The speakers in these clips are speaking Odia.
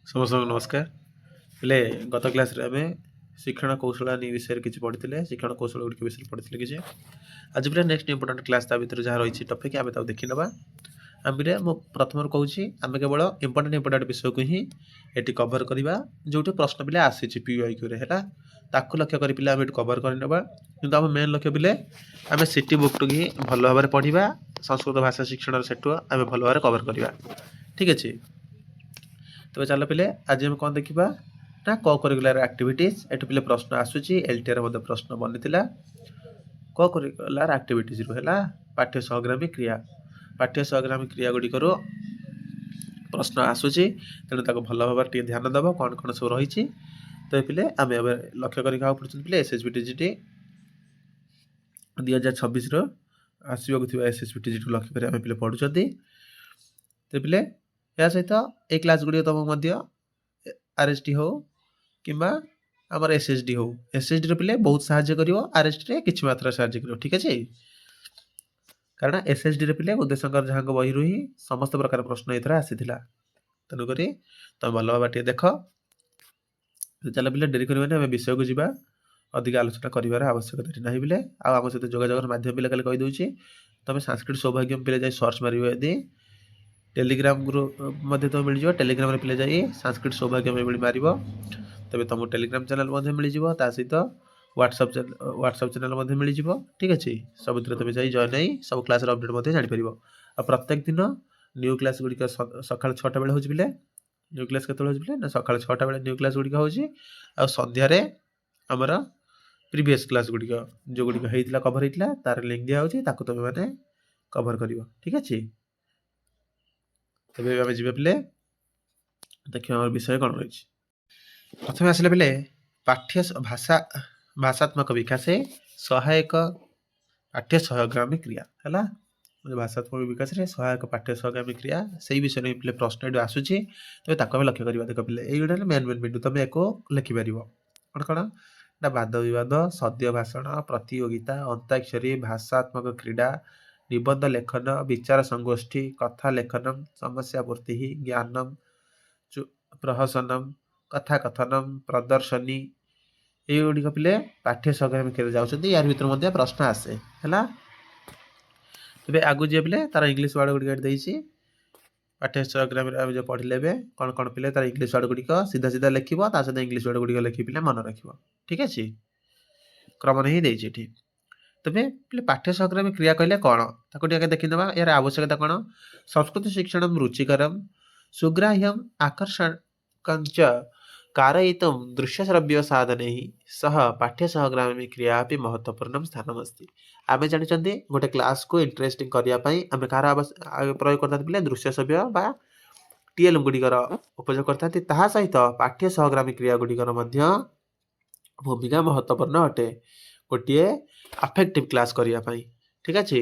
समस्त नमस्कार पहले गत क्लास रे आमे शिक्षण कौशलानी विषय किसी पढ़ी शिक्षण कौशल गुड़िक विषय पढ़ी किसी आज पूरा नेक्स्ट इंपोर्टाट क्लास ता भीतर जहाँ रही टपिक आम देखी ना आम मु प्रथम कहूँ आम केवल इंपोर्टाट विषय को ही ये कभर करवा जो प्रश्न पिले आसी पीआईक्यू रे है ताकू लक्ष्य कर पिले आम कभर करवा कि आम मेन लक्ष्य पिले आम सिटी बुक टू ही भल भाव पढ़ा संस्कृत भाषा शिक्षण सेठू आम भल भाव कभर करवा ठीक अच्छे। तब चल पे आज हम कौन देखा ना को-करिकुलर एक्टिविटीज ये पे प्रश्न आसूची एलटीआर प्रश्न बनी को-करिकुलर एक्टिविटीज रू है पाठ्य सहग्रामी क्रिया पाठ्य सहग्रामी क्रिया गुड़िक प्रश्न आसूची तेणु ताको भल भाव ध्यान दब कौन कौन सब रही तो पे आम लक्ष्य कर पड़े एसएसबीटीजीटी 2026 आसवाक एसएसबीटीजी लक्ष्य कर आम पे पढ़ुं तो पे या सहित ए क्लास गुड़ी तुम आरएसटी हो कि आमर एसएसडी हो एसएसडी पे बहुत साहाय्य कर आरएसटी रे किछि मात्रा साहाय्य कर ठीक अच्छे कारण एसएसडी पे उदयशंकर जहाँ बही रू ही समस्त प्रकार प्रश्न एथर आसी तेणुक तुम भल भाव देख चल पे डेरी कर विषय को जीवा अधिक आलोचना कर आवश्यकता ना पे आम सहित जोगाजोग मध्यम पे कही दूसरी तुम संस्कृत सौभाग्य पे जाए सर्च मार यदि टेलीग्राम ग्रुप मध्य तुम मिल टेलीग्राम रे पे जाए संस्कृत सौभाग्य मार तबे तुम टेलीग्राम चैनल मिल सहित व्हाट्सएप चैनल मिल ठीक अच्छे सब तुम जाए जॉइन नहीं सब क्लास अपडेट जापर आ प्रत्येक दिन न्यू क्लास गुड़िक सका 6टा बेले हो न्यू क्लास के ना सका 6टा बेले न्यू क्लास गुड़िक हो सन्धार आमर प्रीवियस क्लास गुड़िक जो गुड़िक होता कभर होता तार लिंक दिया तुम मैंने कभर कर ठीक अच्छे। तबे आम जी पे देखिए विषय कौन रही प्रथम आसला बेले पाठ्य भाषात्मक विकास सहायक पाठ्य सहग्रामी क्रिया है भाषात्मक विकास रे सहायक पाठ्य सहग्रामी क्रिया से विषय में पे प्रश्न ये आसूची तेज ताको लक्ष्य करवा देख पे ये मेन मेन बिंदु तुम एक लिखिपर कौन कौन ना वाद विवाद सद्य भाषण प्रतियोगिता अंताक्षरी भाषात्मक क्रीड़ा निबंध लेखन विचार संगोष्ठी कथा लेखनम समस्या पूर्ति ज्ञानम प्रहसनम कथा कथनम प्रदर्शनी ये गुड़िक पे पाठ्य सहग्रामी क्रिया जाऊँगी यार भर प्रश्न आसे है तेज आगु जी पे तार इंग्लीश वर्ड गुड़िक देती पाठ्य सहग्रामी जो पढ़ले कौन कौन पे तार इंग्लीश वर्ड गुड़िक सीधा सीधा लिख सहित इंग्लीश वर्ड गुड़िक लिखी पे मन रख ठीक अच्छे क्रम नहीं देती ठीक तेरे पे पाठ्य सहग्रामी क्रिया कहले कौन ताको देखीदे यार आवश्यकता कौन संस्कृत शिक्षण रुचिकरम सुग्राह्यम आकर्षक कारयितुं दृश्यश्रव्य साधन सह पाठ्य सहग्रामी क्रिया भी महत्वपूर्ण स्थानमस्ति आमे जानिछन्ते गोटे क्लास को इंटरेस्टिंग करने आम कार प्रयोग करता पे दृश्य श्रव्य बा टीएल गुड़िकर उपयोग करता सहित पाठ्य सहग्रामी क्रिया गुड़िकर भूमिका महत्वपूर्ण अटे गोटे अफेक्टिव क्लास करने ठीक अच्छे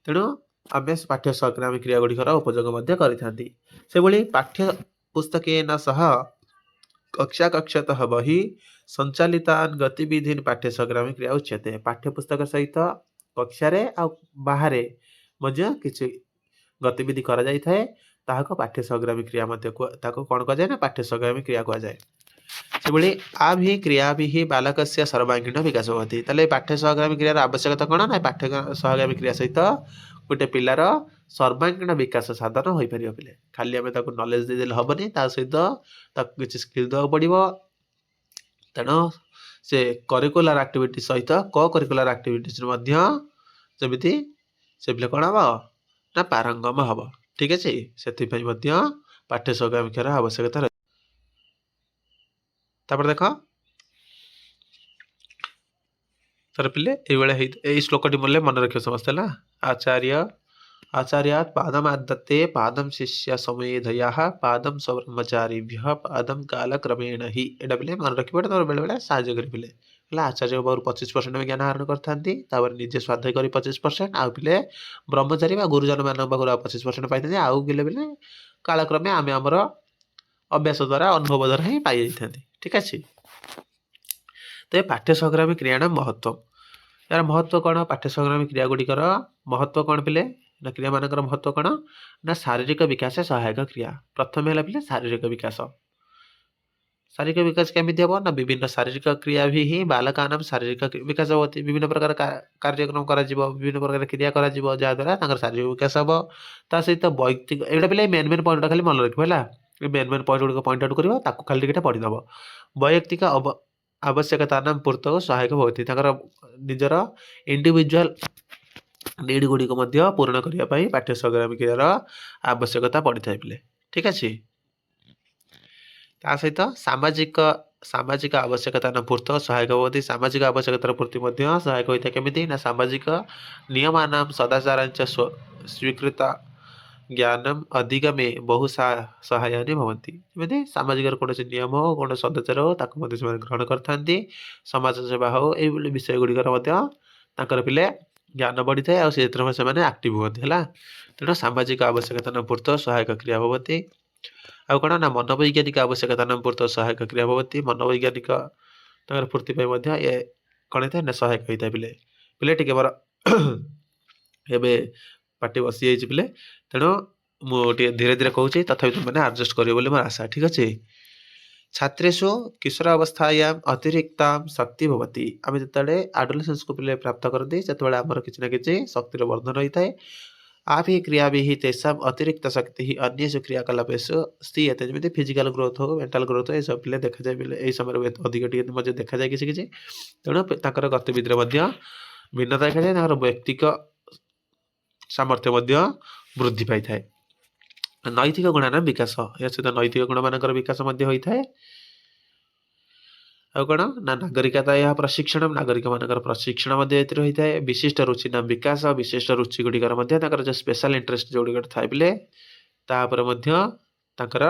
तेणु आम पाठ्य सहग्रामी क्रिया गुड़िकर उपयोग करी पाठ्य पुस्तकेन सह कक्षा कक्षतः बही संचालितान गतिविधि पाठ्य सहग्रामी क्रिया उच्यते पाठ्य पुस्तक सहित कक्षार बाहर किसी गतिविधि करा जाय थाए ताहाको पाठ्य सहग्रामी क्रिया कौन कह जाए ना पाठ्य सहग्रामी क्रिया कह जाए से आ भी क्रिया भी बालक सर्वांगीण विकास होती ताले पाठ्य सहग्रामी क्रियार आवश्यकता कौन ना पाठ्य सहग्रामी क्रिया सहित गोटे पिलार सर्वांगीण विकास साधन हो पार पे खाली आम नॉलेज देदेले हेनी सहित किसी स्किल देवा पड़ो तेणु से करिकुलर एक्टिविटी सहित को-करिकुलर एक्टिविटीज जमी से पे कौन हम ना पारंगम हम ठीक अच्छे से पाठ्य सहग्रामी क्रियार आवश्यकता रही देख तर पे ये श्लोकटी मूल्य मन रख समझते ना आचार्य आचार्यात् पादम आदत्ते पादम शिष्य समेधया पादम स्वब्रह्मचारीभ्य पादम कालक्रमेण ही एटा पे मन रखिए तुम बेले बेले साहय कर आचार्य बाबू 25% में ज्ञान आहरण करते निजे स्वाध्याय कर 25% आउ पे ब्रह्मचारी गुरुजन मान पाखु 25% पाई आउ बेले बेले कालक्रमे आम आमर अभ्यास द्वारा अनुभव द्वारा ही पाई जाती ठीक अच्छे। तो पाठ्य सहग्रामी क्रिया महत्व यार महत्व कौन पाठ्य सहग्रामी क्रिया गुड़िकर महत्व कौन पे ना क्रिया मानकर महत्व कौन ना शारीरिक विकास सहायक क्रिया प्रथम है पे शारीरिक विकास शारीरिक विकास केमिति हबो ना विभिन्न शारीरिक क्रियाभिः ହିଁ ବାଲକାନାଂ ଶାରୀରିକ ବିକାଶ ହବତି ବିଭିନ୍ନ ପ୍ରକାର କାର୍ଯ୍ୟକ୍ରମ କରାଯିବ ବିଭିନ୍ନ ପ୍ରକାର କ୍ରିୟା କରାଯିବ ଯାହାଦ୍ୱାରା ତାଙ୍କର ଶାରୀରିକ ବିକାଶ ହବ ତା ସହିତ ବୈୟକ୍ତିକ ଏଇଟା ପିଲା ମେନ୍ ମେନ୍ ପଏଣ୍ଟଟା ଖାଲି ମନେ ରଖିବ ହେଲା ମେନ୍ ମେନ୍ ପଏଣ୍ଟ ଗୁଡ଼ିକ ପଏଣ୍ଟ ଆଉଟ୍ କରିବ ତାକୁ ଖାଲି ଟିକେଟା ପଢ଼ିଦେବ ବୈୟକ୍ତିକ ଆବଶ୍ୟକତାନାଂ ପୂର୍ତ୍ତକ ସହାୟକ ହବତି ତାଙ୍କର ନିଜର ଇଣ୍ଡିଭିଜୁଆଲ ନିଡ୍ ଗୁଡ଼ିକ ମଧ୍ୟ ପୂରଣ କରିବା ପାଇଁ ପାଠ୍ୟ ସଂଗ୍ରାମୀ କ୍ରିୟାର ଆବଶ୍ୟକତା ପଡ଼ିଥାଏ ପିଲେ ଠିକ୍ ଅଛି ତା ସହିତ ସାମାଜିକ ଆବଶ୍ୟକତା ପୂର୍ତ୍ତ ସହାୟକ ହବତି ସାମାଜିକ ଆବଶ୍ୟକତାର ପୂର୍ତ୍ତି ମଧ୍ୟ ସହାୟକ ହୋଇଥାଏ କେମିତି ନା ସାମାଜିକ ନିୟମାନାଂ ସଦାଚାରାଞ୍ଚ ସ୍ୱୀକୃତ ଜ୍ଞାନମ୍ ଅଧିଗମେ ବହୁ ସହାୟାନି ଭବନ୍ତି ଯେମିତି ସାମାଜିକର କୌଣସି ନିୟମ ହଉ କୌଣସି ସଦାଚାର ହଉ ତାକୁ ମଧ୍ୟ ସେମାନେ ଗ୍ରହଣ କରିଥାନ୍ତି ସମାଜ ସେବା ହଉ ଏଇଭଳି ବିଷୟ ଗୁଡ଼ିକର ମଧ୍ୟ ତାଙ୍କର ପିଲେ ଜ୍ଞାନ ବଢ଼ିଥାଏ ଆଉ ସେଥିରେ ସେମାନେ ଆକ୍ଟିଭ ହୁଅନ୍ତି ହେଲା ତେଣୁ ସାମାଜିକ ଆବଶ୍ୟକତା ପୂର୍ତ୍ତ ସହାୟକ କ୍ରିୟା ଭବତି ଆଉ କ'ଣ ନା ମନୋବୈଜ୍ଞାନିକ ଆବଶ୍ୟକତା ପୂର୍ତ୍ତ ସହାୟକ କ୍ରିୟା ଭବତି ମନୋବୈଜ୍ଞାନିକ ତାଙ୍କର ପୂର୍ତ୍ତି ପାଇଁ ମଧ୍ୟ ଏ କ'ଣ ହେଇଥାଏ ନା ସହାୟକ ହେଇଥାଏ ପିଲେ ପିଲେ ଟିକେ ମୋର ଏବେ ପାଟି ବସିଯାଇଛି ପିଲେ ତେଣୁ ମୁଁ ଟିକେ ଧୀରେ ଧୀରେ କହୁଛି ତଥାପି ତୁମମାନେ ଆଡ଼ଜଷ୍ଟ କରିବ ବୋଲି ମୋର ଆଶା ଠିକ୍ ଅଛି ଛାତ୍ରେଷୁ କିଶୋର ଅବସ୍ଥାୟାମ୍ ଅତିରିକ୍ତାମ୍ ଶକ୍ତି ଭବତି ଆମେ ଯେତେବେଳେ ଆଡୋଲେସେନ୍ସକୁ ପିଲେ ପ୍ରାପ୍ତ କରନ୍ତି ସେତେବେଳେ ଆମର କିଛି ନା କିଛି ଶକ୍ତିର ବର୍ଦ୍ଧନ ହୋଇଥାଏ आभि क्रियाभिः तेषाम् अतिरिक्त शक्तिः अन्येषु क्रियाकलापेषु स्थियते ଯେମିତି ଫିଜିକାଲ ଗ୍ରୋଥ ହଉ ମେଣ୍ଟାଲ ଗ୍ରୋଥ ହଉ ଏସବୁ ପିଲେ ଦେଖାଯାଏ ପିଲେ ଏହି ସମୟରେ ଅଧିକ ଟିକେ ମଧ୍ୟ ଦେଖାଯାଏ କିଛି କିଛି ତେଣୁ ତାଙ୍କର ଗତିବିଧିରେ ମଧ୍ୟ ଭିନ୍ନତା ଦେଖାଯାଏ ତାଙ୍କର ବ୍ୟକ୍ତିକ ସାମର୍ଥ୍ୟ ମଧ୍ୟ ବୃଦ୍ଧି ପାଇଥାଏ ନୈତିକ ଗୁଣର ବିକାଶ ଏହା ସହିତ ନୈତିକ ଗୁଣମାନଙ୍କର ବିକାଶ ମଧ୍ୟ ହୋଇଥାଏ ଆଉ କ'ଣ ନା ନାଗରିକତା ଏହା ପ୍ରଶିକ୍ଷଣ ନାଗରିକମାନଙ୍କର ପ୍ରଶିକ୍ଷଣ ମଧ୍ୟ ଏଥିରେ ହୋଇଥାଏ ବିଶିଷ୍ଟ ରୁଚି ନା ବିକାଶ ବିଶିଷ୍ଟ ରୁଚି ଗୁଡ଼ିକର ମଧ୍ୟ ତାଙ୍କର ଯେଉଁ ସ୍ପେଶାଲ ଇଣ୍ଟରେଷ୍ଟ ଯେଉଁଗୁଡ଼ିକ ଥାଏ ପିଲେ ତାପରେ ମଧ୍ୟ ତାଙ୍କର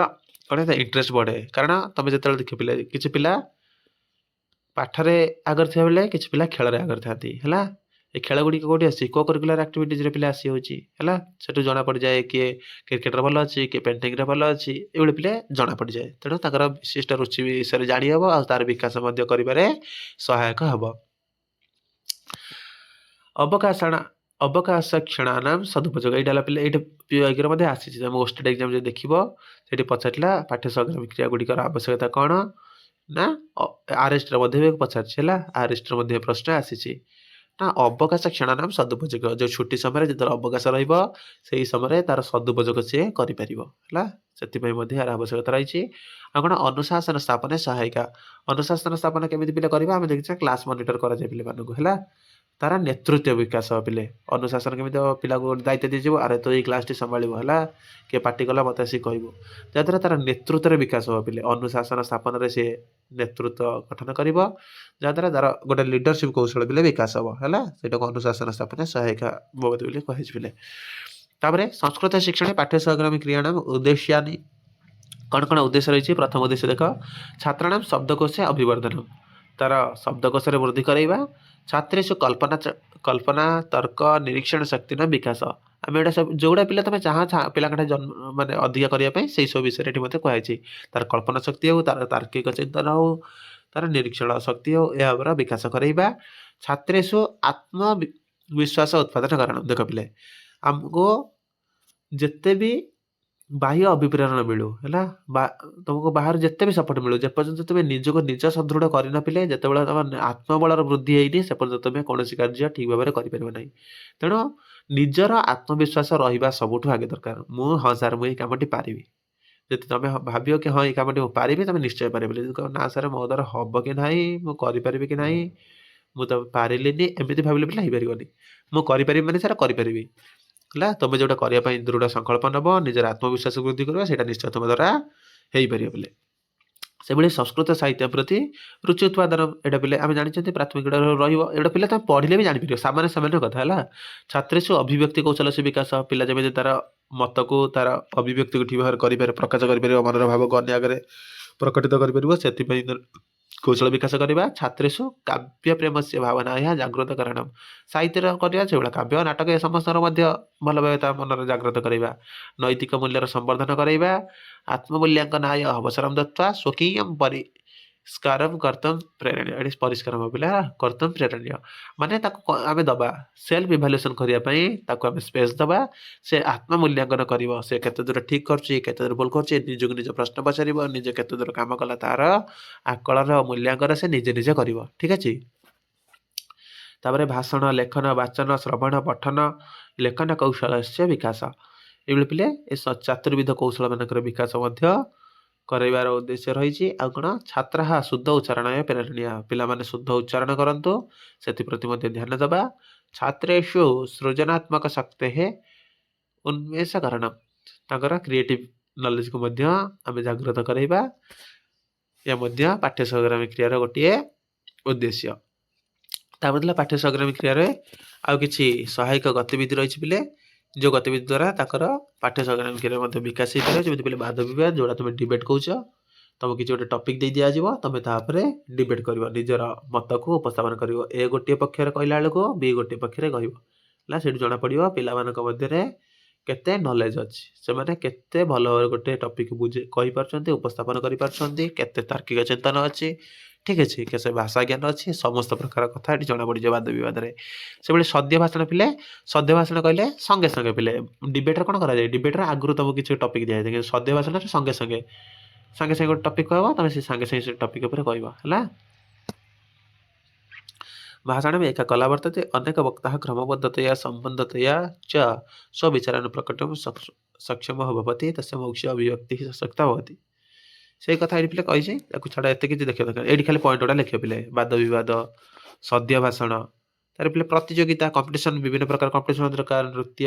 କ'ଣ ଇଣ୍ଟରେଷ୍ଟ ବଢ଼େ କାରଣ ତୁମେ ଯେତେବେଳେ ଦେଖ ପିଲେ କିଛି ପିଲା ପାଠରେ ଆଗରେ ଥିବା ବେଳେ କିଛି ପିଲା ଖେଳରେ ଆଗରେ ଥାନ୍ତି ହେଲା ଏ ଖେଳ ଗୁଡ଼ିକ କେଉଁଠି ଆସିଛି କୋ କରିକୁଲାର ଆକ୍ଟିଭିଟିଜରେ ପିଲା ଆସି ହେଉଛି ହେଲା ସେଠୁ ଜଣାପଡ଼ିଯାଏ କିଏ କ୍ରିକେଟରେ ଭଲ ଅଛି କିଏ ପେଣ୍ଟିଂରେ ଭଲ ଅଛି ଏଇଭଳି ପିଲେ ଜଣାପଡ଼ିଯାଏ ତେଣୁ ତାଙ୍କର ବିଶିଷ୍ଟ ରୁଚି ବିଷୟରେ ଜାଣି ହେବ ଆଉ ତାର ବିକାଶ ମଧ୍ୟ କରିବାରେ ସହାୟକ ହେବ ଅବକାଶ କ୍ଷଣାନାମ ସଦୁପଯୋଗ ଏଇଟା ହେଲା ପିଲା ଏଇଟା ପିଓର ମଧ୍ୟ ଆସିଛି ତମେ ଓଷ୍ଟେଡ୍ ଏକ୍ଜାମ ଯଦି ଦେଖିବ ସେଠି ପଚାରିଲା ପାଠ୍ୟ ସଂଗ୍ରାମୀ କ୍ରିୟା ଗୁଡ଼ିକର ଆବଶ୍ୟକତା କ'ଣ ନା ଆର୍ଏସ୍ଟିରେ ମଧ୍ୟ ପଚାରିଛି ହେଲା ଆର୍ଏସ୍ଟିରେ ମଧ୍ୟ ପ୍ରଶ୍ନ ଆସିଛି ନା ଅବକାଶ କ୍ଷଣାନାମ ସଦୁପଯୋଗ ଯେଉଁ ଛୁଟି ସମୟରେ ଯେତେବେଳେ ଅବକାଶ ରହିବ ସେହି ସମୟରେ ତାର ସଦୁପଯୋଗ ସିଏ କରିପାରିବ ହେଲା ସେଥିପାଇଁ ମଧ୍ୟ ଏହାର ଆବଶ୍ୟକତା ରହିଛି ଆଉ କ'ଣ ଅନୁଶାସନ ସ୍ଥାପନ ସହାୟିକା ଅନୁଶାସନ ସ୍ଥାପନ କେମିତି ପିଲା କରିବା ଆମେ ଦେଖିଛେ କ୍ଲାସ ମନିଟର କରାଯାଏ ପିଲାମାନଙ୍କୁ ହେଲା ତାର ନେତୃତ୍ୱ ବିକାଶ ପିଲେ ଅନୁଶାସନ କେମିତି ପିଲାକୁ ଦାୟିତ୍ୱ ଦିଆଯିବ ଆରେ ତୁ ଏଇ କ୍ଲାସଟି ସମ୍ଭାଳିବ ହେଲା କିଏ ପାଟି କଲା ମୋତେ ଆସିକି କହିବୁ ଯାହାଦ୍ୱାରା ତାର ନେତୃତ୍ୱର ବିକାଶ ହେବ ପିଲେ ଅନୁଶାସନ ସ୍ଥାପନରେ ସେ ନେତୃତ୍ୱ ଗଠନ କରିବ ଯାହାଦ୍ୱାରା ତାର ଗୋଟେ ଲିଡରସିପ୍ କୌଶଳ ପିଲେ ବିକାଶ ହେବ ହେଲା ସେଇଟାକୁ ଅନୁଶାସନ ସ୍ଥାପନ ସହାୟିକା ଭବତି ବୋଲି କୁହାଯାଇଛି ପିଲେ ତାପରେ ସଂସ୍କୃତ ଶିକ୍ଷଣ ପାଠ୍ୟ ସଂଗ୍ରାମୀ କ୍ରିୟାଣାମ ଉଦ୍ଦେଶ୍ୟାନି କ'ଣ କ'ଣ ଉଦ୍ଦେଶ୍ୟ ରହିଛି ପ୍ରଥମ ଉଦ୍ଦେଶ୍ୟ ଦେଖ ଛାତ୍ରାଣାମ ଶବ୍ଦକୋଷ ଅଭିବର୍ଦ୍ଧନ ତାର ଶବ୍ଦକୋଷରେ ବୃଦ୍ଧି କରାଇବା ଛାତ୍ରେଷୁ କଳ୍ପନା ତର୍କ ନିରୀକ୍ଷଣ ଶକ୍ତିର ବିକାଶ ଆମେ ଏଇଟା ସବୁ ଯେଉଁଗୁଡ଼ା ପିଲା ତୁମେ ପିଲାଙ୍କଠା ମାନେ ଅଧିକା କରିବା ପାଇଁ ସେଇ ସବୁ ବିଷୟରେ ଏଠି ମଧ୍ୟ କୁହାଯାଇଛି ତାର କଳ୍ପନା ଶକ୍ତି ହେଉ ତାର ତାର୍କିକ ଚିନ୍ତନ ହେଉ ତାର ନିରୀକ୍ଷଣ ଶକ୍ତି ହେଉ ଏହାର ବିକାଶ କରାଇବା ଛାତ୍ରେଷୁ ଆତ୍ମବିଶ୍ୱାସ ଉତ୍ପାଦନ କାରଣ ଦେଖ ପିଲେ ଆମକୁ ଯେତେ ବି ବାହ୍ୟ ଅଭିପ୍ରେରଣ ମିଳୁ ହେଲା ତୁମକୁ ବାହାରୁ ଯେତେ ବି ସପୋର୍ଟ ମିଳୁ ଯେପର୍ଯ୍ୟନ୍ତ ତୁମେ ନିଜକୁ ନିଜ ସଦୃଢ଼ କରିନଥିଲେ ଯେତେବେଳେ ତୁମ ଆତ୍ମବଳର ବୃଦ୍ଧି ହେଇନି ସେ ପର୍ଯ୍ୟନ୍ତ ତୁମେ କୌଣସି କାର୍ଯ୍ୟ ଠିକ୍ ଭାବରେ କରିପାରିବ ନାହିଁ ତେଣୁ ନିଜର ଆତ୍ମବିଶ୍ୱାସ ରହିବା ସବୁଠୁ ଆଗେ ଦରକାର ହଁ ସାର୍ ମୁଁ ଏଇ କାମଟି ପାରିବି ଯଦି ତୁମେ ଭାବିବ କି ହଁ ଏଇ କାମଟି ମୁଁ ପାରିବି ତୁମେ ନିଶ୍ଚୟ ପାରିବ ଯଦି କହିବ ନା ସାର୍ ମୋ ଦ୍ୱାରା ହେବ କି ନାହିଁ ମୁଁ କରିପାରିବି କି ନାହିଁ ମୁଁ ତ ପାରିଲିନି ଏମିତି ଭାବିଲେ ପିଲା ହେଇପାରିବନି ମୁଁ କରିପାରିବି ମାନେ ସାର୍ କରିପାରିବି ହେଲା ତୁମେ ଯେଉଁଟା କରିବା ପାଇଁ ଦୃଢ଼ ସଂକଳ୍ପ ନେବ ନିଜର ଆତ୍ମବିଶ୍ୱାସ ବୃଦ୍ଧି କରିବ ସେଇଟା ନିଶ୍ଚୟ ତୁମ ଦ୍ୱାରା ହେଇପାରିବ ପିଲେ ସେଭଳି ସଂସ୍କୃତ ସାହିତ୍ୟ ପ୍ରତି ରୁଚି ଉତ୍ପାଦନ ଏଇଟା ପିଲେ ଆମେ ଜାଣିଛନ୍ତି ପ୍ରାଥମିକ ରହିବ ଏଇଟା ପିଲା ତୁମେ ପଢ଼ିଲେ ବି ଜାଣିପାରିବ ସାମାନ୍ୟ କଥା ହେଲା ଛାତ୍ରେଷୁ ଅଭିବ୍ୟକ୍ତି କୌଶଳ ବିକାଶ ପିଲା ଯେମିତି ତାର ମତକୁ ତାର ଅଭିବ୍ୟକ୍ତିକୁ ଠିକ୍ ଭାବରେ କରିପାରିବ ପ୍ରକାଶ କରିପାରିବ ମନର ଭାବକୁ ଅନ୍ୟ ଆଗରେ ପ୍ରକଟିତ କରିପାରିବ ସେଥିପାଇଁ କୌଶଳ ବିକାଶ କରିବା ଛାତ୍ରେଷୁ କାବ୍ୟ ପ୍ରେମସ୍ୟ ଭାବନା ଏହା ଜାଗ୍ରତ କାରଣ ସାହିତ୍ୟର କରିବା ସେଭଳିଆ କାବ୍ୟ ନାଟକ ଏ ସମସ୍ତଙ୍କର ମଧ୍ୟ ଭଲ ଭାବେ ତା ମନରେ ଜାଗ୍ରତ କରିବା ନୈତିକ ମୂଲ୍ୟର ସମ୍ବର୍ଦ୍ଧନ କରାଇବା ଆତ୍ମମୂଲ୍ୟାଙ୍କନାୟ ଅବସରମ୍ ଦତ୍ତ୍ୱା ସ୍ୱକୀୟଂ ସ୍କାରମ୍ କର୍ତ୍ତମ୍ ପ୍ରେରଣୀୟ। ଏଠି ପରିଷ୍କାର ହବ ପିଲା କର୍ତ୍ତମ୍ ପ୍ରେରଣୀୟ ମାନେ ତାକୁ ଆମେ ଦବା ସେଲ୍ଫ ଇଭାଲୁଏସନ୍ କରିବା ପାଇଁ ତାକୁ ଆମେ ସ୍ପେସ୍ ଦବା। ସେ ଆତ୍ମମୂଲ୍ୟାଙ୍କନ କରିବ ସେ କେତେ ଦୂର ଠିକ୍ କରୁଛି କେତେ ଦୂର ଭୁଲ କରୁଛି ନିଜକୁ ନିଜ ପ୍ରଶ୍ନ ପଚାରିବ ନିଜେ କେତେ ଦୂର କାମ କଲା ତାର ଆକଳନ ମୂଲ୍ୟାଙ୍କନ ସେ ନିଜେ ନିଜେ କରିବ। ଠିକ୍ ଅଛି। ତାପରେ ଭାଷଣ ଲେଖନ ବାଚନ ଶ୍ରବଣ ପଠନ ଲେଖନ କୌଶଳସ୍ୟ ବିକାଶ ଏଇଭଳି ପିଲେ ଏ ଚତୁର୍ବିଧ କୌଶଳ ମାନଙ୍କର ବିକାଶ ମଧ୍ୟ କରାଇବାର ଉଦ୍ଦେଶ୍ୟ ରହିଛି। ଆଉ କ'ଣ ଛାତ୍ର ଶୁଦ୍ଧ ଉଚ୍ଚାରଣ ପ୍ରେରଣୀୟ ପିଲାମାନେ ଶୁଦ୍ଧ ଉଚ୍ଚାରଣ କରନ୍ତୁ ସେଥିପ୍ରତି ମଧ୍ୟ ଧ୍ୟାନ ଦେବା। ଛାତ୍ରେଷୁ ସୃଜନାତ୍ମକ ଶକ୍ତି ଉନ୍ମେଷ କାରଣ ତାଙ୍କର କ୍ରିଏଟିଭ୍ ନଲେଜକୁ ମଧ୍ୟ ଆମେ ଜାଗ୍ରତ କରାଇବା। ଏହା ମଧ୍ୟ ପାଠ୍ୟ ସଂଗ୍ରାମୀ କ୍ରିୟାର ଗୋଟିଏ ଉଦ୍ଦେଶ୍ୟ। ତାପରେ ଥିଲା ପାଠ୍ୟ ସଂଗ୍ରାମୀ କ୍ରିୟାରେ ଆଉ କିଛି ସହାୟକ ଗତିବିଧି ରହିଛି ପିଲେ ଯେଉଁ ଗତିବିଧି ଦ୍ୱାରା ତାଙ୍କର ପାଠ୍ୟ ସଂଗ୍ରାମୀ କ୍ରିୟାରେ ମଧ୍ୟ ବିକାଶ ହେଇପାରିବ। ଯେମିତି ପିଲେ ବାଦ ବିବାଦ ଯେଉଁଟା ତୁମେ ଡିବେଟ୍ କହୁଛ ତୁମକୁ କିଛି ଗୋଟେ ଟପିକ୍ ଦେଇ ଦିଆଯିବ ତୁମେ ତାପରେ ଡିବେଟ୍ କରିବ ନିଜର ମତକୁ ଉପସ୍ଥାପନ କରିବ। ଏ ଗୋଟିଏ ପକ୍ଷରେ କହିଲା ବେଳକୁ ବି ଗୋଟିଏ ପକ୍ଷରେ କହିବ ହେଲା ସେଇଠୁ ଜଣାପଡ଼ିବ ପିଲାମାନଙ୍କ ମଧ୍ୟରେ କେତେ ନଲେଜ ଅଛି ସେମାନେ କେତେ ଭଲ ଭାବରେ ଗୋଟେ ଟପିକ୍ କହିପାରୁଛନ୍ତି ଉପସ୍ଥାପନ କରିପାରୁଛନ୍ତି କେତେ ତାର୍କିକ ଚିନ୍ତନ ଅଛି। ଠିକ୍ ଅଛି କେତେ ଭାଷା ଜ୍ଞାନ ଅଛି ସମସ୍ତ ପ୍ରକାର କଥା ଏଠି ଜଣାପଡ଼ିଯିବ ବାଦ ବିବାଦରେ। ସେଭଳି ସଦ୍ୟ ଭାଷଣ ପିଲେ ସଦ୍ୟ ଭାଷଣ କହିଲେ ସଙ୍ଗେ ସଙ୍ଗେ ପିଲେ ଡିବେଟ୍ରେ କ'ଣ କରାଯାଏ ଡିବେଟ୍ରେ ଆଗରୁ ତୁମକୁ କିଛି ଟପିକ୍ ଦିଆଯାଇଥାଏ କିନ୍ତୁ ସଦ୍ୟ ଭାଷଣରେ ସଙ୍ଗେ ସଙ୍ଗେ ଗୋଟେ ଟପିକ୍ କହିବ ତୁମେ ସେ ସାଙ୍ଗେ ସାଙ୍ଗେ ସେ ଟପିକ୍ ଉପରେ କହିବ ହେଲା। भाषण में एका कला वर्तते अनेक वक्ताः क्रमबद्धतया सम्बन्धतया च स्वविचारान् प्रकटयितुं सक्षमः भवति तस्य मुख्य अभिव्यक्तिः सशक्ता भवति। ସେଇ କଥା ଏଠି ପିଲେ କହିଛି ତାକୁ ଛାଡ଼ ଏତେ କିଛି ଦେଖିବା ଦରକାର ଏଇଠି ଖାଲି ପଏଣ୍ଟ ଗୁଡ଼ା ଲେଖିବ ପିଲେ ବାଦ ବିବାଦ ସଦ୍ୟ ଭାଷଣ ତାର ପିଲେ ପ୍ରତିଯୋଗିତା କମ୍ପିଟିସନ୍ ବିଭିନ୍ନ ପ୍ରକାର କମ୍ପିଟିସନ୍ ଦରକାର ନୃତ୍ୟ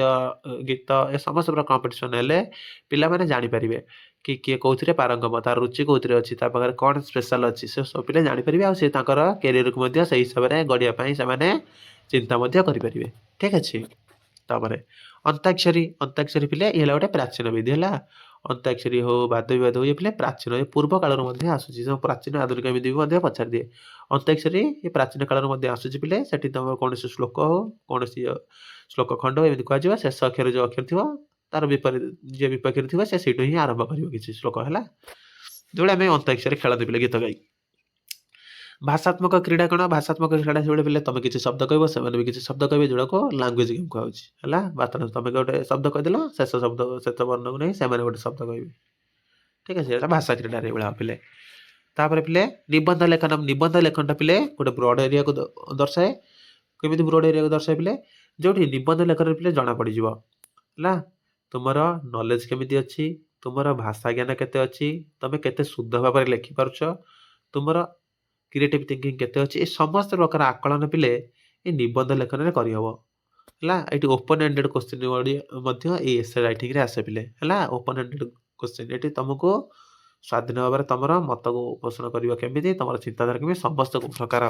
ଗୀତ ଏ ସମସ୍ତ ପ୍ରକାର କମ୍ପିଟିସନ୍ ହେଲେ ପିଲାମାନେ ଜାଣିପାରିବେ କି କିଏ କେଉଁଥିରେ ପାରଙ୍ଗମ ତାର ରୁଚି କେଉଁଥିରେ ଅଛି ତା ପାଖରେ କ'ଣ ସ୍ପେଶାଲ୍ ଅଛି ସେ ସବୁ ପିଲା ଜାଣିପାରିବେ ଆଉ ସେ ତାଙ୍କର କ୍ୟାରିୟରକୁ ମଧ୍ୟ ସେଇ ହିସାବରେ ଗଢ଼ିବା ପାଇଁ ସେମାନେ ଚିନ୍ତା ମଧ୍ୟ କରିପାରିବେ। ଠିକ୍ ଅଛି। ତାପରେ ଅନ୍ତାକ୍ଷରୀ ପିଲେ ଇଏ ହେଲା ଗୋଟେ ପ୍ରାଚୀନ ବିଧି ହେଲା ଅନ୍ତାକ୍ଷରୀ ହଉ ବାଦ ବିବାଦ ହଉ ଏ ପିଲେ ପ୍ରାଚୀନ ଏ ପୂର୍ବ କାଳରୁ ମଧ୍ୟ ଆସୁଛି ପ୍ରାଚୀନ ଆଧୁନିକ ଏମିତି ବି ମଧ୍ୟ ପଚାରି ଦିଏ। ଅନ୍ତାକ୍ଷରୀ ଏ ପ୍ରାଚୀନ କାଳରୁ ମଧ୍ୟ ଆସୁଛି ପିଲେ ସେଠି ତୁମର କୌଣସି ଶ୍ଲୋକ ହଉ କୌଣସି ଶ୍ଲୋକ ଖଣ୍ଡ ଏମିତି କୁହାଯିବ ଶେଷ ଅକ୍ଷର ଯେଉଁ ଅକ୍ଷର ଥିବ ତାର ବିପରୀତ ଯିଏ ବିପକ୍ଷରେ ଥିବ ସେ ସେଇଠୁ ହିଁ ଆରମ୍ଭ କରିବ କିଛି ଶ୍ଲୋକ ହେଲା ଯେଉଁଭଳି ଆମେ ଅନ୍ତାକ୍ଷରୀ ଖେଳନ୍ତି ପିଲେ ଗୀତ ଗାଇ। ଭାଷାତ୍ମକ କ୍ରୀଡ଼ା କ'ଣ ଭାଷାତ୍ମକ କ୍ରୀଡ଼ା ସେଭଳି ପିଲେ ତୁମେ କିଛି ଶବ୍ଦ କହିବ ସେମାନେ ବି କିଛି ଶବ୍ଦ କହିବେ ଯେଉଁଟାକୁ ଲାଙ୍ଗୁଏଜ୍ ଗେମ୍ କୁହାଯାଉଛି ହେଲା ବାର୍ତ୍ତା ତୁମେ ଗୋଟେ ଶବ୍ଦ କହିଦେଲ ଶେଷ ବର୍ଣ୍ଣକୁ ନେଇ ସେମାନେ ଗୋଟେ ଶବ୍ଦ କହିବେ। ଠିକ୍ ଅଛି ଏଇଟା ଭାଷା କ୍ରୀଡ଼ାରେ ଏଇଭଳିଆ ପିଲେ। ତାପରେ ପିଲେ ନିବନ୍ଧ ଲେଖନଟା ପିଲେ ଗୋଟେ ବ୍ରଡ୍ ଏରିଆକୁ ଦର୍ଶାଏ। କେମିତି ବ୍ରଡ୍ ଏରିଆକୁ ଦର୍ଶାଏ ପିଲେ ଯେଉଁଠି ନିବନ୍ଧ ଲେଖନରେ ପିଲେ ଜଣାପଡ଼ିଯିବ ହେଲା ତୁମର ନଲେଜ କେମିତି ଅଛି ତୁମର ଭାଷା ଜ୍ଞାନ କେତେ ଅଛି ତୁମେ କେତେ ଶୁଦ୍ଧ ଭାବରେ ଲେଖିପାରୁଛ ତୁମର କ୍ରିଏଟିଭ୍ ଥିଙ୍କିଂ କେତେ ଅଛି ଏ ସମସ୍ତ ପ୍ରକାର ଆକଳନ ପିଲେ ଏ ନିବନ୍ଧ ଲେଖନରେ କରିହେବ ହେଲା। ଏଠି ଓପନ୍ ଏଣ୍ଡେଡ୍ କ୍ୱେଶ୍ଚିନ୍ ମଧ୍ୟ ଏଇ ଏସେ ରାଇଟିଂରେ ଆସେ ପିଲେ ହେଲା ଓପନ୍ ଏଣ୍ଡେଡ୍ କ୍ୱେଶ୍ଚିନ୍ ଏଠି ତୁମକୁ ସ୍ୱାଧୀନ ଭାବରେ ତୁମର ମତକୁ ପୋଷଣ କରିବ କେମିତି ତୁମର ଚିନ୍ତାଧାରା କେମିତି ସମସ୍ତ ପ୍ରକାର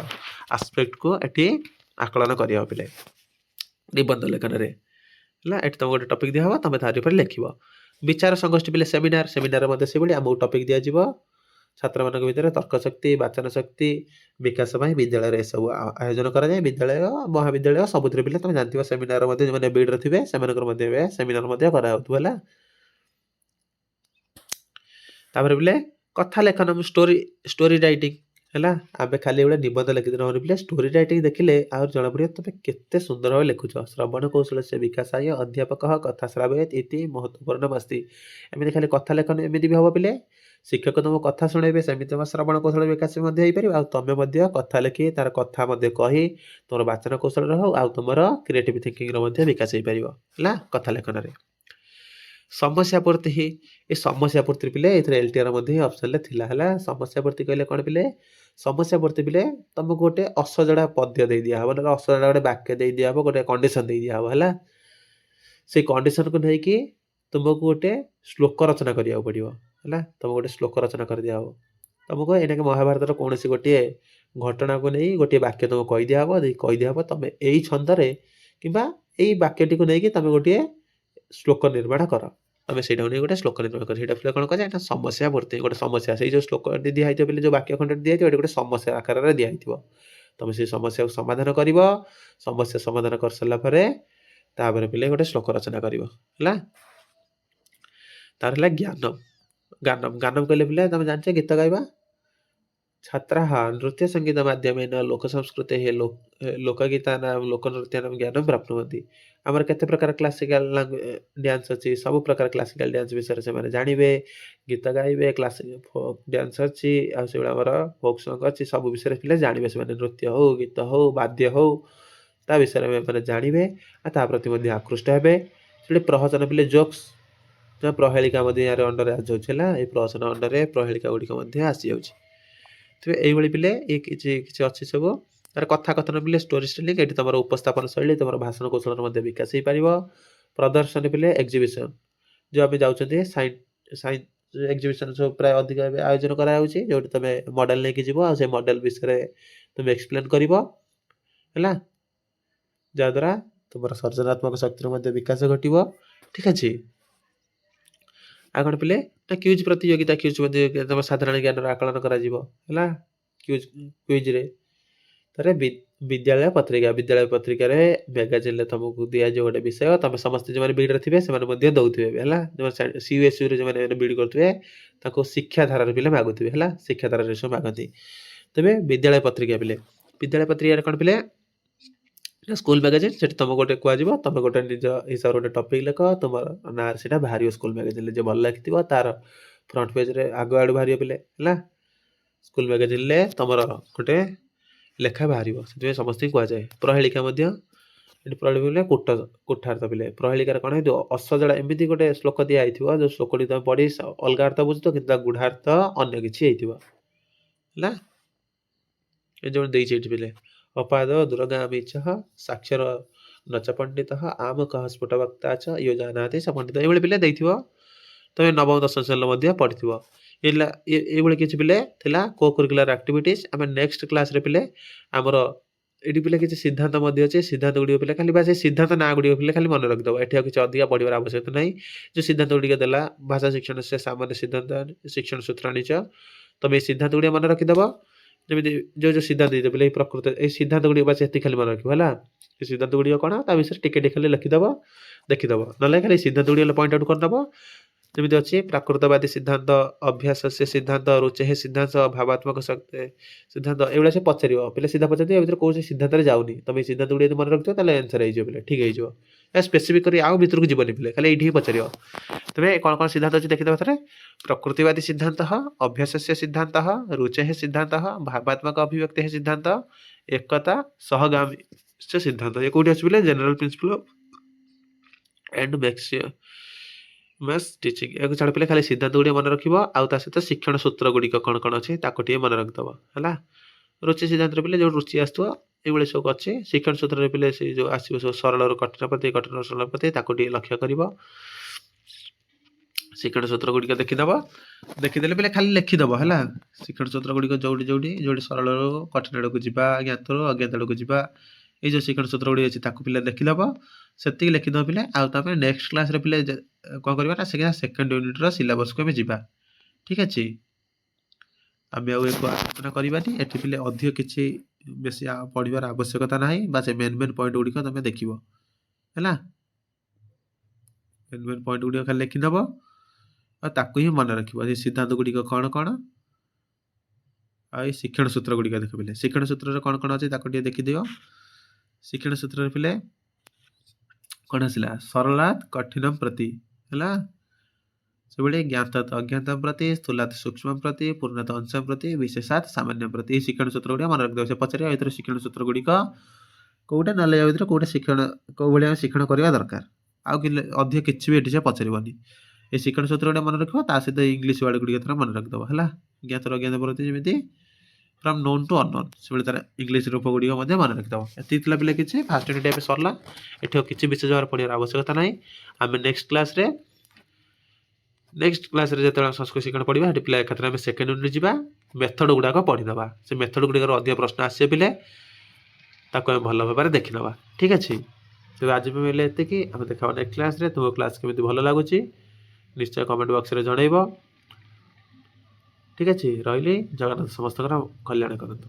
ଆସ୍ପେକ୍ଟକୁ ଏଠି ଆକଳନ କରିହେବ ପିଲେ ନିବନ୍ଧ ଲେଖନରେ ହେଲା। ଏଠି ତୁମକୁ ଗୋଟେ ଟପିକ୍ ଦିଆହେବ ତୁମେ ତାରି ଉପରେ ଲେଖିବ। ବିଚାର ସଂଗୋଷ୍ଠୀ ପିଲେ ସେମିନାର ମଧ୍ୟ ସେଭଳି ଆମକୁ ଟପିକ୍ ଦିଆଯିବ ଛାତ୍ରମାନଙ୍କ ଭିତରେ ତର୍କ ଶକ୍ତି ବାଚନ ଶକ୍ତି ବିକାଶ ପାଇଁ ବିଦ୍ୟାଳୟରେ ଏସବୁ ଆୟୋଜନ କରାଯାଏ। ବିଦ୍ୟାଳୟ ମହାବିଦ୍ୟାଳୟ ସବୁଥିରେ ପିଲେ ତୁମେ ଜାଣିଥିବ ସେମିନାର ମଧ୍ୟ ଯେଉଁମାନେ ବିଡ୍ରେ ଥିବେ ସେମାନଙ୍କର ମଧ୍ୟ ଏବେ ସେମିନାର ମଧ୍ୟ କରାହେଉଥିବ ହେଲା। ତାପରେ ପିଲେ କଥା ଲେଖନ ଷ୍ଟୋରି ରାଇଟିଂ ହେଲା ଆମେ ଖାଲି ଗୋଟେ ନିବନ୍ଧ ଲେଖିଦେଲେ ହେବନି ପିଲେ ଷ୍ଟୋରି ରାଇଟିଂ ଦେଖିଲେ ଆହୁରି ଜଣାପଡ଼ିବ ତୁମେ କେତେ ସୁନ୍ଦର ଭାବେ ଲେଖୁଛ। ଶ୍ରବଣ କୌଶଳସ୍ୟ ବିକାଶାୟ ଅଧ୍ୟାପକः କଥା ଶ୍ରାବୟେତ୍ ଇତି ମହତ୍ତ୍ୱପୂର୍ଣ୍ଣମ୍ अस्ति। ଏମିତି ଖାଲି କଥା ଲେଖନ ଏମିତି ବି ହେବ ପିଲେ ଶିକ୍ଷକ ତୁମକୁ କଥା ଶୁଣାଇବେ ସେମିତି ତୁମ ଶ୍ରବଣ କୌଶଳ ବିକାଶ ମଧ୍ୟ ହେଇପାରିବ ଆଉ ତୁମେ ମଧ୍ୟ କଥା ଲେଖି ତାର କଥା ମଧ୍ୟ କହି ତୁମର ବାଚନ କୌଶଳର ହଉ ଆଉ ତୁମର କ୍ରିଏଟିଭ୍ ଥିଙ୍କିଂର ମଧ୍ୟ ବିକାଶ ହେଇପାରିବ ହେଲା କଥା ଲେଖନରେ। ସମସ୍ୟା ପୂର୍ତ୍ତି ଏ ସମସ୍ୟା ପୂର୍ତ୍ତି ପିଲେ ଏଥିରେ LTR ମଧ୍ୟ ଅପସନ୍ରେ ଥିଲା ହେଲା। ସମସ୍ୟା ପୂର୍ତ୍ତି କହିଲେ କ'ଣ ପିଲେ ସମସ୍ୟା ପୂର୍ତ୍ତି ପିଲେ ତୁମକୁ ଗୋଟେ ଅସଜଡ଼ା ପଦ୍ୟ ଦେଇ ଦିଆହେବ ନହେଲେ ଅସଜଡ଼ା ଗୋଟେ ବାକ୍ୟ ଦେଇ ଦିଆହେବ ଗୋଟେ କଣ୍ଡିସନ୍ ଦେଇ ଦିଆହେବ ହେଲା। ସେଇ କଣ୍ଡିସନ୍କୁ ନେଇକି ତୁମକୁ ଗୋଟେ ଶ୍ଲୋକ ରଚନା କରିବାକୁ ପଡ଼ିବ ହେଲା ତୁମକୁ ଗୋଟେ ଶ୍ଲୋକ ରଚନା କରିଦିଆହେବ ତୁମକୁ ଏଇନାକେ ମହାଭାରତର କୌଣସି ଗୋଟିଏ ଘଟଣାକୁ ନେଇ ଗୋଟିଏ ବାକ୍ୟ ତୁମକୁ କହିଦିଆହେବ ତୁମେ ଏଇ ଛନ୍ଦରେ କିମ୍ବା ଏଇ ବାକ୍ୟଟିକୁ ନେଇକି ତୁମେ ଗୋଟିଏ ଶ୍ଲୋକ ନିର୍ମାଣ କର ତୁମେ ସେଇଟାକୁ ନେଇ ଗୋଟେ ଶ୍ଲୋକ ନିର୍ମାଣ କର ସେଇଟା ପିଲା କ'ଣ କୁହାଯାଏ ଏଇଟା ସମସ୍ୟା ପୂର୍ତ୍ତି ଗୋଟେ ସମସ୍ୟା ସେଇ ଯେଉଁ ଶ୍ଲୋକଟି ଦିଆହେଇଥିବ ପିଲେ ଯେଉଁ ବାକ୍ୟ ଖଣ୍ଡଟି ଦିଆହେଇଥିବ ଏଠି ଗୋଟେ ସମସ୍ୟା ଆକାରରେ ଦିଆହେଇଥିବ ତୁମେ ସେଇ ସମସ୍ୟାକୁ ସମାଧାନ କରିବ ସମସ୍ୟା ସମାଧାନ କରିସାରିଲା ପରେ ତାପରେ ପିଲେ ଗୋଟେ ଶ୍ଲୋକ ରଚନା କରିବ ହେଲା। ତାର ହେଲା ଗାନମ୍ କହିଲେ ପିଲା ତୁମେ ଜାଣିଛ ଗୀତ ଗାଇବା छात्राः नृत्यसङ्गीतमाध्यमेन लोकसंस्कृतेः लोकगीतानां लोकनृत्यानां ज्ञानं प्राप्नुवन्ति। ଆମର କେତେ ପ୍ରକାର କ୍ଲାସିକାଲ ଡ୍ୟାନ୍ସ ଅଛି, ସବୁ ପ୍ରକାର କ୍ଲାସିକାଲ ଡ୍ୟାନ୍ସ ବିଷୟରେ ସେମାନେ ଜାଣିବେ, ଗୀତ ଗାଇବେ, କ୍ଲାସିକ ଫୋକ୍ ଡ୍ୟାନ୍ସ ଅଛି, ଆଉ ସେଭଳିଆ ଆମର ଫୋକ୍ ସଙ୍ଗ ଅଛି, ସବୁ ବିଷୟରେ ପିଲା ଜାଣିବେ। ସେମାନେ ନୃତ୍ୟ ହଉ, ଗୀତ ହଉ, ବାଦ୍ୟ ହଉ, ତା ବିଷୟରେ ମାନେ ଜାଣିବେ ଆଉ ତା ପ୍ରତି ମଧ୍ୟ ଆକୃଷ୍ଟ ହେବେ। ସେଠି ପ୍ରହସନ ପିଲେ ଜୋକ୍ସ, ପ୍ରହେଳିକା ମଧ୍ୟ ୟାର ଅଣ୍ଡରରେ ଆସିଯାଉଛି ହେଲା। ଏଇ ପ୍ରହସନ ଅଣ୍ଡରରେ ପ୍ରହେଳିକା ଗୁଡ଼ିକ ମଧ୍ୟ ଆସିଯାଉଛି। ତେବେ ଏଇଭଳି ପିଲେ ଏ କିଛି କିଛି ଅଛି ସବୁ। ତାର କଥାକଥନ ପିଲେ ଷ୍ଟୋରି ଟେଲିଂ, ଏଠି ତୁମର ଉପସ୍ଥାପନ ଶୈଳୀ, ତୁମର ଭାଷଣ କୌଶଳର ମଧ୍ୟ ବିକାଶ ହେଇପାରିବ। ପ୍ରଦର୍ଶନ ପିଲେ ଏକ୍ଜିବିସନ୍, ଯେଉଁ ଆମେ ଯାଉଛନ୍ତି ସାଇନ୍ସ ଏକ୍ଜିବିସନ୍ ସବୁ ପ୍ରାୟ ଅଧିକ ଏବେ ଆୟୋଜନ କରାଯାଉଛି, ଯେଉଁଠି ତୁମେ ମଡ଼େଲ ନେଇକି ଯିବ ଆଉ ସେ ମଡ଼େଲ ବିଷୟରେ ତୁମେ ଏକ୍ସପ୍ଲେନ୍ କରିବ ହେଲା, ଯାହାଦ୍ୱାରା ତୁମର ସର୍ଜନାତ୍ମକ ଶକ୍ତିର ମଧ୍ୟ ବିକାଶ ଘଟିବ। ଠିକ୍ ଅଛି। ଆଉ କ'ଣ ପିଲେ ନା କ୍ୟୁଜ୍ ପ୍ରତିଯୋଗିତା, କ୍ୟୁଜ୍ ପ୍ରତିଯୋଗିତା ତୁମ ସାଧାରଣ ଜ୍ଞାନର ଆକଳନ କରାଯିବ ହେଲା କ୍ୟୁଜ୍ରେ। ତାପରେ ବିଦ୍ୟାଳୟ ପତ୍ରିକାରେ ମ୍ୟାଗାଜିନ୍ରେ ତୁମକୁ ଦିଆଯିବ ଗୋଟେ ବିଷୟ, ତୁମେ ସମସ୍ତେ ଯେଉଁମାନେ ବିଡ଼ିରେ ଥିବେ ସେମାନେ ମଧ୍ୟ ଦେଉଥିବେ ହେଲା। CUSUରେ ଯେଉଁମାନେ ବିଡ଼ି କରୁଥିବେ ତାଙ୍କୁ ଶିକ୍ଷାଧାରାରେ ପିଲେ ମାଗୁଥିବେ ହେଲା, ଶିକ୍ଷାଧାରାରେ ସବୁ ମାଗନ୍ତି। ତେବେ ବିଦ୍ୟାଳୟ ପତ୍ରିକା ପିଲେ, ବିଦ୍ୟାଳୟ ପତ୍ରିକାରେ କ'ଣ ପିଲେ ସ୍କୁଲ ମ୍ୟାଗାଜିନ୍, ସେଠି ତୁମକୁ ଗୋଟେ କୁହାଯିବ ତୁମେ ଗୋଟେ ନିଜ ହିସାବରେ ଗୋଟେ ଟପିକ୍ ଲେଖ, ତୁମର ନାଁରେ ସେଇଟା ବାହାରିବ ସ୍କୁଲ ମ୍ୟାଗାଜିନ୍ରେ। ଯେ ଭଲ ଲେଖିଥିବ ତାର ଫ୍ରଣ୍ଟ ପେଜ୍ରେ ଆଗ ଆଡ଼ୁ ବାହାରିବ ପିଲେ ହେଲା। ସ୍କୁଲ ମ୍ୟାଗାଜିନ୍ରେ ତୁମର ଗୋଟେ ଲେଖା ବାହାରିବ, ସେଥିପାଇଁ ସମସ୍ତଙ୍କୁ କୁହାଯାଏ। ପ୍ରହେଳିକା ମଧ୍ୟ, ଏଠି ପ୍ରହେଳିକା କୋଠାର୍ଥ ପିଲେ। ପ୍ରହେଳିକାରେ କ'ଣ ହେଇଥିବ, ଅସଜଡ଼ା ଏମିତି ଗୋଟେ ଶ୍ଲୋକ ଦିଆ ହେଇଥିବ, ଯେଉଁ ଶ୍ଲୋକଟି ତୁମେ ପଢ଼ି ଅଲଗା ଅର୍ଥ ବୁଝୁଥିବ କିନ୍ତୁ ତା ଗୁଢ଼ାର୍ଥ ଅନ୍ୟ କିଛି ହେଇଥିବ ହେଲା। ଏ ଯେଉଁ ଦେଇଛି ଏଠି ପିଲେ, ଅପାଦ ଦୂରଗାମୀଚ ସାକ୍ଷର ନଚ ପଣ୍ଡିତ ଆମକଃ ସ୍ଫୁଟବକ୍ତା ଚ ୟୋ ଜାନାତି ସ ପଣ୍ଡିତ, ଏଇଭଳି ପିଲେ ଦେଇଥିବ। ତୁମେ ନବମ ଦଶମ ଶ୍ରେଣୀରେ ମଧ୍ୟ ପଢ଼ିଥିବ। ଏଇଭଳି କିଛି ପିଲେ ଥିଲା କୋ କରିକୁଲାର ଆକ୍ଟିଭିଟିଜ୍। ଆମେ ନେକ୍ସଟ କ୍ଲାସ୍ରେ ପିଲେ ଆମର ଏଠି ପିଲେ କିଛି ସିଦ୍ଧାନ୍ତ ମଧ୍ୟ ଅଛି। ସିଦ୍ଧାନ୍ତ ଗୁଡ଼ିକ ପିଲେ ଖାଲି ସେ ସିଦ୍ଧାନ୍ତ ନାଁ ଗୁଡ଼ିକ ପିଲେ ଖାଲି ମନେ ରଖିଦେବ। ଏଠି ଆଉ କିଛି ଅଧିକା ପଢ଼ିବାର ଆବଶ୍ୟକତା ନାହିଁ। ଯେଉଁ ସିଦ୍ଧାନ୍ତ ଗୁଡ଼ିକ ଦେଲା, ଭାଷା ଶିକ୍ଷଣ ସେ ସାମାନ୍ୟ ସିଦ୍ଧାନ୍ତ ଶିକ୍ଷଣ ସୂତ୍ରାଣିଚ, ତୁମେ ଏଇ ସିଦ୍ଧାନ୍ତ ଗୁଡ଼ିକ ମନେ ରଖିଦେବ। ଯେମିତି ଯେଉଁ ସିଦ୍ଧାନ୍ତ ଦେଇଦେବ ପିଲେ, ଏଇ ପ୍ରକୃତ ଏଇ ସିଦ୍ଧାନ୍ତ ଗୁଡ଼ିକ ବାସ୍ ଏତିକି ଖାଲି ମନେ ରଖିବ ହେଲା। ଏ ସିଦ୍ଧାନ୍ତ ଗୁଡ଼ିକ କ'ଣ ତା ବିଷୟରେ ଟିକେ ଟିକେ ଖାଲି ଲେଖିଦେବ, ଦେଖିଦେବ, ନହେଲେ ଖାଲି ସିଦ୍ଧାନ୍ତ ଗୁଡ଼ିକ ପଏଣ୍ଟ ଆଉଟ୍ କରିଦେବ। ଯେମିତି ଅଛି ପ୍ରାକୃତବାଦୀ ସିଦ୍ଧାନ୍ତ, ଅଭ୍ୟାସ ସେ ସିଦ୍ଧାନ୍ତ, ରୁଚେହ ସିଦ୍ଧାନ୍ତ, ଭାବାତ୍ମକ ଶକ୍ତି ସିଦ୍ଧାନ୍ତ, ଏଇଭଳିଆ ସେ ପଚାରିବ। ପିଲା ସିଧା ପଚାରିବ, ଏ ଭିତରେ କୌଣସି ସିଦ୍ଧାନ୍ତରେ ଯାଉନି, ତୁମେ ଏଇ ସିଦ୍ଧାନ୍ତ ଗୁଡ଼ିକ ମନେ ରଖିଥିବ ତାହେଲେ ଆନ୍ସର ହେଇଯିବ ପିଲେ, ଠିକ୍ ହେଇଯିବ। ସ୍ପେସିଫିକ୍ କରି ଆଉ ଭିତରକୁ ଯିବନି ପିଲେ, ଖାଲି ଏଇଠି ହିଁ ପଚାରିବ। ତେବେ କ'ଣ କ'ଣ ସିଦ୍ଧାନ୍ତ ଅଛି ଦେଖିଦେବା ଥରେ। ପ୍ରକୃତିବାଦୀ ସିଦ୍ଧାନ୍ତ, ଅଭ୍ୟାସସ୍ୟ ସିଦ୍ଧାନ୍ତ, ରୁଚେହ ସିଦ୍ଧାନ୍ତ, ଭାବାତ୍ମକ ଅଭିବ୍ୟକ୍ତି ସିଦ୍ଧାନ୍ତ, ଏକତା ସହଗାମୀ ସିଦ୍ଧାନ୍ତ। ଏ କୋଉଠି ଅଛି ପିଲେ, ଜେନେରାଲ ପ୍ରିନ୍ସିପଲ ଆଣ୍ଡ ଟିଚିଂ। ଏହାକୁ ଛାଡ଼ ପିଲେ ଖାଲି ସିଦ୍ଧାନ୍ତ ଗୁଡ଼ିକ ମନେ ରଖିବ, ଆଉ ତା ସହିତ ଶିକ୍ଷଣ ସୂତ୍ର ଗୁଡ଼ିକ କ'ଣ କ'ଣ ଅଛି ତାକୁ ଟିକେ ମନେ ରଖିଦେବ ହେଲା। ରୁଚି ସିଦ୍ଧାନ୍ତରେ ପିଲେ ଯେଉଁ ରୁଚି ଆସୁଥିବ ଏଇଭଳି ସବୁ ଅଛି। ଶିକ୍ଷଣ ସୂତ୍ରରେ ପିଲେ ସେ ଯେଉଁ ଆସିବ ସବୁ ସରଳରୁ କଠିନ ପ୍ରତି, କଠିନରୁ ସରଳ ପ୍ରତି, ତାକୁ ଟିକେ ଲକ୍ଷ୍ୟ କରିବ। ଶିକ୍ଷଣ ସୂତ୍ର ଗୁଡ଼ିକ ଦେଖିଦେବ, ଦେଖିଦେଲେ ପିଲେ ଖାଲି ଲେଖିଦେବ ହେଲା। ଶିକ୍ଷଣ ସୂତ୍ର ଗୁଡ଼ିକ ଯୋଉଠି ସରଳରୁ କଠିନ ଆଡ଼କୁ ଯିବା, ଜ୍ଞାତରୁ ଅଜ୍ଞାତ ଆଡ଼କୁ ଯିବା, ଏଇ ଯେଉଁ ଶିକ୍ଷଣ ସୂତ୍ର ଗୁଡ଼ିକ ଅଛି ତାକୁ ପିଲେ ଦେଖିଦେବ, ସେତିକି ଲେଖିଦେବ ପିଲେ। ଆଉ ତାପରେ ନେକ୍ସଟ କ୍ଲାସ୍ରେ ପିଲେ କ'ଣ କରିବା ନା, ସେକେଣ୍ଡ ୟୁନିଟ୍ର ସିଲାବସ୍କୁ ଆମେ ଯିବା। ଠିକ୍ ଅଛି। ଆମେ ଆଉ ଏକୁ ଆଲୋଚନା କରିବାନି। ଏଠି ପିଲେ ଅଧିକ କିଛି ବେଶୀ ପଢ଼ିବାର ଆବଶ୍ୟକତା ନାହିଁ, ବା ସେ ମେନ୍ ପଏଣ୍ଟ ଗୁଡ଼ିକ ତୁମେ ଦେଖିବ ହେଲା। ମେନ୍ ପଏଣ୍ଟ ଗୁଡ଼ିକ ଖାଲି ଲେଖିଦେବ ଆଉ ତାକୁ ହିଁ ମନେ ରଖିବ। ଏ ସିଦ୍ଧାନ୍ତ ଗୁଡ଼ିକ କ'ଣ କ'ଣ, ଆଉ ଏଇ ଶିକ୍ଷଣ ସୂତ୍ର ଗୁଡ଼ିକ ଦେଖ ପିଲେ। ଶିକ୍ଷଣ ସୂତ୍ରରେ କ'ଣ କ'ଣ ଅଛି ତାକୁ ଟିକେ ଦେଖିଦିଅ। ଶିକ୍ଷଣ ସୂତ୍ରରେ ପିଲେ କ'ଣ ଆସିଲା, ସରଳାତ୍ କଠିନମ ପ୍ରତି ହେଲା, ସେଭଳି ଜ୍ଞାତାତ୍ ଅଜ୍ଞାତମ ପ୍ରତି, ସ୍ଥୂଲାତ୍ ସୂକ୍ଷ୍ମ ପ୍ରତି, ପୂର୍ଣ୍ଣତଃ ଅଂଶମ ପ୍ରତି, ବିଶେଷାତ୍ ସାମାନ୍ୟ ପ୍ରତି। ଏଇ ଶିକ୍ଷଣ ସୂତ୍ର ଗୁଡ଼ିକ ମନେ ରଖିଦେବ। ସେ ପଚାରିବ ଏଥିରେ ଶିକ୍ଷଣ ସୂତ୍ର ଗୁଡ଼ିକ କୋଉଟା, ନହେଲେ ଏ ଭିତରେ କୋଉଟା ଶିକ୍ଷଣ କୋଉ ଭଳିଆ ଶିକ୍ଷଣ କରିବା ଦରକାର। ଆଉ ଅଧିକ କିଛି ବି ଏଠି ସେ ପଚାରିବନି। এই ଶିକ୍ଷଣ ସୂତ୍ର ଗୁଡ଼ିକ ମନେ ରଖିବ, ତା ସହିତ ଇଂଲିଶ ୱାର୍ଡ ଗୁଡ଼ିକ ଥର ମନେ ରଖିଦେବ ହେଲା। ଜ୍ଞାତରୁ ଅଜ୍ଞାତ ପ୍ରତି, ଯେମିତି ଫ୍ରମ୍ ନୋନ୍ ଟୁ ଅନନୋନ୍, ସେଭଳି ତାର ଇଂଲିଶ ରୂପ ଗୁଡ଼ିକ ମଧ୍ୟ ମନେ ରଖିଦେବ। ଏତିକି ଥିଲା ପିଲା କିଛି। ଫାଷ୍ଟ ୟୁନିଟ୍ ଏବେ ସରିଲା। ଏଠି ଆଉ କିଛି ବିଶେଷ ଭାବରେ ପଢ଼ିବାର ଆବଶ୍ୟକତା ନାହିଁ। ଆମେ ନେକ୍ସଟ କ୍ଲାସ୍ରେ ଯେତେବେଳେ ସଂସ୍କୃତ ଶିକ୍ଷଣ ପଢ଼ିବା, ସେଠି ପିଲା ଏକାଥରେ ଆମେ ସେକେଣ୍ଡ ୟୁନିଟ୍ ଯିବା, ମେଥଡ଼ ଗୁଡ଼ାକ ପଢ଼ିଦେବା। ସେ ମେଥଡ଼ ଗୁଡ଼ିକର ଅଧିକ ପ୍ରଶ୍ନ ଆସିବେ ପିଲେ, ତାକୁ ଆମେ ଭଲ ଭାବରେ ଦେଖିନେବା। ଠିକ୍ ଅଛି। ତେବେ ଆଜି ପାଇଁ ହେଲେ ଏତିକି। ଆମେ ଦେଖା ନେକ୍ସଟ କ୍ଲାସ୍ରେ। ତୁମ କ୍ଲାସ୍ କେମିତି ଭଲ ଲାଗୁଛି ନିଶ୍ଚୟ କମେଣ୍ଟ ବକ୍ସରେ ଜଣାଇବ। ଠିକ୍ ଅଛି। ରହିଲି। ଜଗନ୍ନାଥ ସମସ୍ତଙ୍କର କଲ୍ୟାଣ କରନ୍ତୁ।